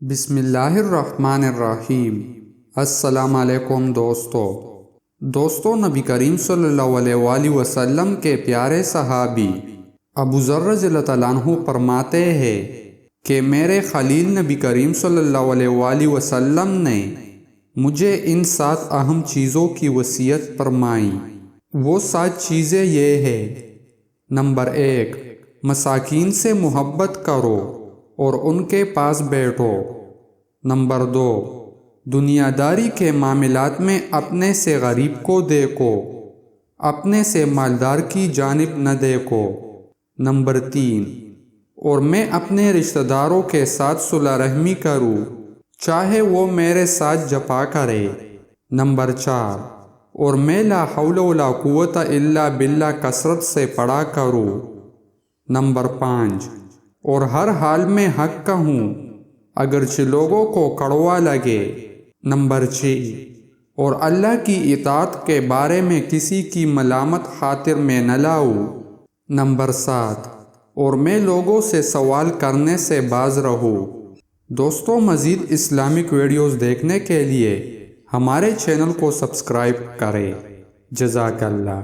بسم اللہ الرحمن الرحیم۔ السلام علیکم دوستو نبی کریم صلی اللہ علیہ وآلہ وسلم کے پیارے صحابی ابو ذر رضی اللہ عنہ فرماتے ہیں کہ میرے خلیل نبی کریم صلی اللہ علیہ وآلہ وسلم نے مجھے ان 7 اہم چیزوں کی وصیت فرمائی۔ وہ 7 چیزیں یہ ہیں: نمبر 1، مساکین سے محبت کرو اور ان کے پاس بیٹھو۔ نمبر 2، دنیا داری کے معاملات میں اپنے سے غریب کو دیکھو، اپنے سے مالدار کی جانب نہ دیکھو۔ نمبر 3، اور میں اپنے رشتہ داروں کے ساتھ صلح رحمی کروں، چاہے وہ میرے ساتھ جفا کرے۔ نمبر 4، اور میں لا حول ولا قوت الا باللہ کثرت سے پڑھا کروں۔ نمبر 5، اور ہر حال میں حق کہوں اگرچہ لوگوں کو کڑوا لگے۔ نمبر 6، اور اللہ کی اطاعت کے بارے میں کسی کی ملامت خاطر میں نہ لاؤں۔ نمبر 7، اور میں لوگوں سے سوال کرنے سے باز رہوں۔ دوستو، مزید اسلامک ویڈیوز دیکھنے کے لیے ہمارے چینل کو سبسکرائب کریں۔ جزاک اللہ۔